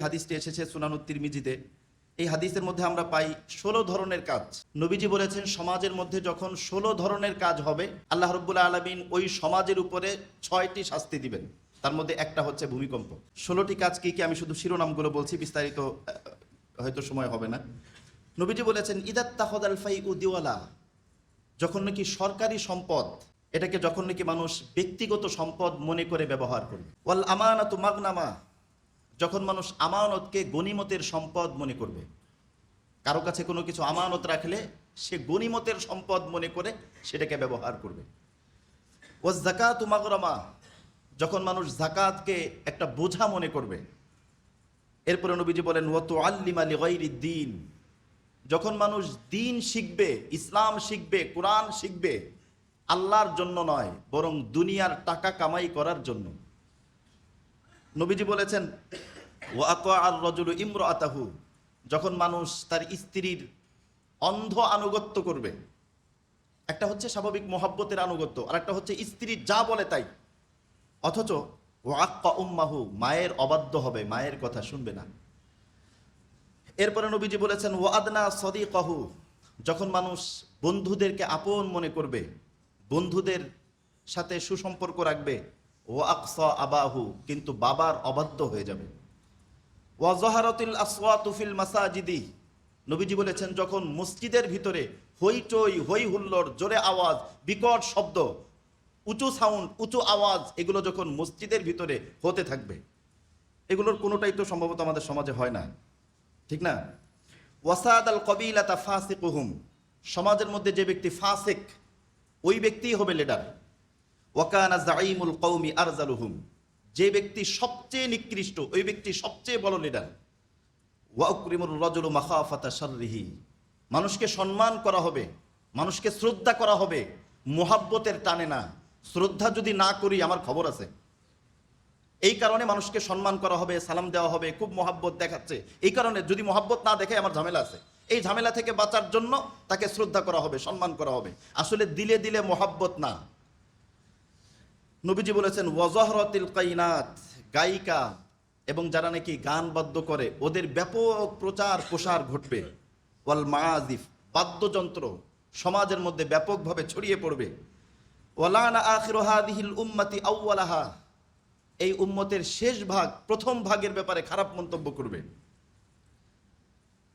হাদিসটি এসেছে সুনানুত তিরমিজিতে। এই হাদিসের মধ্যে আমরা পাই 16 ধরনের কাজ। নবীজি বলেছেন সমাজের মধ্যে যখন 16 ধরনের কাজ হবে, আল্লাহ রাব্বুল আলামিন ওই সমাজের উপরে 6টি শাস্তি দিবেন। তার মধ্যে একটা হচ্ছে ভূমিকম্প। 16টি কাজ কি কি আমি শুধু শিরোনামগুলো বলছি, বিস্তারিত হয়তো সময় হবে না। নবীজি বলেছেন ইদাত্তাখাযাল ফাইউ দিওয়ালা, যখন নাকি সরকারি সম্পদ এটাকে যখন নাকি মানুষ ব্যক্তিগত সম্পদ মনে করে ব্যবহার করবে। ওয়াল আমানাতু মাগনামা, যখন মানুষ আমানতকে গনিমতের সম্পদ মনে করবে। কারো কাছে কোনো কিছু আমানত রাখলে সে গনিমতের সম্পদ মনে করে সেটাকে ব্যবহার করবে। ওয়াজ যাকাতু মাগরামা, যখন মানুষ যাকাতকে একটা বোঝা মনে করবে। এরপরে নবীজি বলেন ওয়া তুআল্লিমা লিগাইরিদ দ্বীন, যখন মানুষ দ্বীন শিখবে, ইসলাম শিখবে, কোরআন শিখবে আল্লাহর জন্য নয়, বরং দুনিয়ার টাকা কামাই করার জন্য। নবীজি বলেছেন ওয়া আতাআর রাজুলু ইমরাআতাহু, যখন মানুষ তার স্ত্রীর অন্ধ আনুগত্য করবে। একটা হচ্ছে স্বাভাবিক মহব্বতের আনুগত্য, আর একটা হচ্ছে স্ত্রী যা বলে তাই। অথচ ওয়া আক্কা উম্মাহু, মায়ের অবাধ্য হবে, মায়ের কথা শুনবে না। এরপরে নবীজি বলেছেন ওয়া আদনা সাদিকাহু, যখন মানুষ বন্ধুদেরকে আপন মনে করবে, বন্ধুদের সাথে সুসম্পর্ক রাখবে। ওয়া আকসা আবাহু, কিন্তু বাবার অবাধ্য হয়ে যাবে। ওয়া যাহারাতিল আসওয়াতু ফিল মাসাজিদি, নবীজি বলেছেন যখন মসজিদের ভিতরে হইচই, হই হুল্লোড়, জোরে আওয়াজ, বিকট শব্দ, উঁচু সাউন্ড, উঁচু আওয়াজ, এগুলো যখন মসজিদের ভিতরে হতে থাকবে, এগুলোর কোনোটাই তো সম্ভবত আমাদের সমাজে হয় না, ঠিক না? ওয়াসাদ আল কবিলাতা ফাসিকুহুম, সমাজের মধ্যে যে ব্যক্তি ফাসিক ওই ব্যক্তিই হবে লিডার। ওয়াকানা জাইমুল কওমি আরজালুহুম, যে ব্যক্তি সবচেয়ে নিকৃষ্ট ওই ব্যক্তি সবচেয়ে বড় লিডার। ওয়া উকরিমুর রাজুলু মাখাফাতা শাররিহি, মানুষকে সম্মান করা হবে, মানুষকে শ্রদ্ধা করা হবে মুহাব্বতের টানে না। শ্রদ্ধা যদি না করি আমার খবর আছে, এই কারণে মানুষকে সম্মান করা হবে, সালাম দেওয়া হবে, খুব মহাব্বত দেখাচ্ছে, এই কারণে যদি মহাব্বত না দেখে আমার ঝামেলা আছে, এই ঝামেলা থেকে বাঁচার জন্য তাকে শ্রদ্ধা করা হবে, সম্মান করা হবে। আসলে দিলে দিলে মহাব্বত না। নবীজি বলেছেন ওয়াজহরাতিল কাইনাত, গায়িকা এবং যারা নাকি গান বাদ্য করে ওদের ব্যাপক প্রচার প্রসার ঘটবে। ওয়াল মাআজিফ, বাদ্যযন্ত্র সমাজের মধ্যে ব্যাপকভাবে ছড়িয়ে পড়বে। ওয়ালানা আখিরু হাদিহিল উম্মতি আউওয়ালাহা, এই উম্মতের শেষ ভাগ প্রথম ভাগের ব্যাপারে খারাপ মন্তব্য করবে।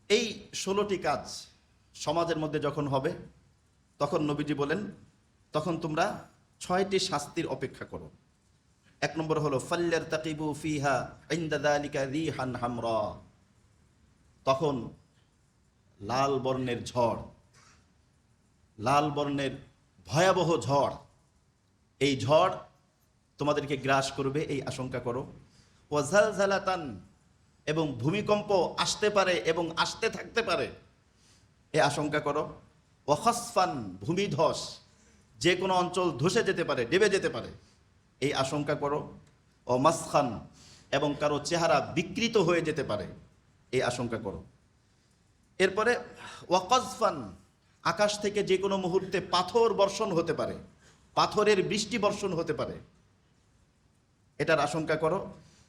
এই 16টি কাজ সমাজের মধ্যে যখন হবে, তখন নবীজি বলেন তখন তোমরা 6টি শাস্তির অপেক্ষা করো। 1 নম্বর হলো ফাল্যারতাকিবু ফিহা ইনদা যালিকা রিহান হামরা, তখন লাল বর্ণের ঝড়, লাল বর্ণের ভয়াবহ ঝড়, এই ঝড় তোমাদেরকে গ্রাস করবে, এই আশঙ্কা করো। ওয়াজালজালাতান, এবং ভূমিকম্প আসতে পারে এবং আসতে থাকতে পারে, এই আশঙ্কা করো। ওয়াখাসফান, ভূমিধস, যে কোনো অঞ্চল ধসে যেতে পারে, ডেবে যেতে পারে, এই আশঙ্কা করো। ও মাসখান, এবং কারো চেহারা বিকৃত হয়ে যেতে পারে, এই আশঙ্কা করো। এরপরে ওয়াকাজফান, আকাশ থেকে যে কোনো মুহূর্তে পাথর বর্ষণ হতে পারে, পাথরের বৃষ্টি বর্ষণ হতে পারে, এটার আশঙ্কা করো।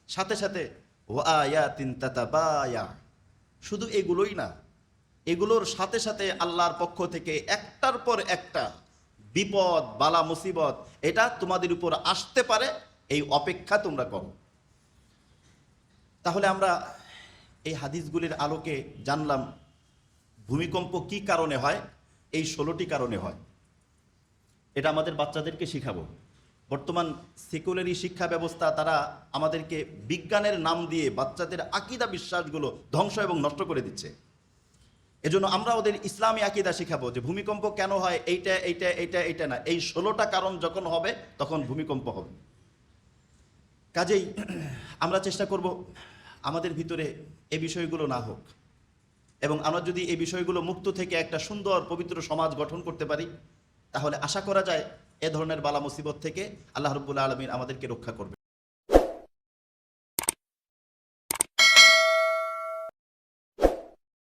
সাথে সাথে ওয়ায়াতিন তাতাবায়া, শুধু এগুলোই না, এগুলোর সাথে সাথে আল্লাহর পক্ষ থেকে একটার পর একটা বিপদ, বালা, মুসিবত এটা তোমাদের উপর আসতে পারে, এই অপেক্ষা তোমরা করো। তাহলে আমরা এই হাদিসগুলির আলোকে জানলাম ভূমিকম্প কি কারণে হয়। এই 16টি কারণে হয়। এটা আমাদের বাচ্চাদেরকে শিখাবো। বর্তমান সেকুলারি শিক্ষা ব্যবস্থা তারা আমাদেরকে বিজ্ঞানের নাম দিয়ে বাচ্চাদের আকীদা বিশ্বাসগুলো ধ্বংস এবং নষ্ট করে দিচ্ছে। এজন্য আমরা ওদের ইসলামী আকীদা শিখাবো যে ভূমিকম্প কেন হয়, এইটা এইটা এইটা এইটা না, এই 16টা কারণ যখন হবে তখন ভূমিকম্প হবে। কাজেই আমরা চেষ্টা করব আমাদের ভিতরে এই বিষয়গুলো না হোক, এবং আমরা যদি এই বিষয়গুলো মুক্ত থেকে একটা সুন্দর পবিত্র সমাজ গঠন করতে পারি, তাহলে আশা করা যায় এ ধরনের বালা মুসিবত থেকে আল্লাহ রাব্বুল আলামিন আমাদেরকে রক্ষা করবে।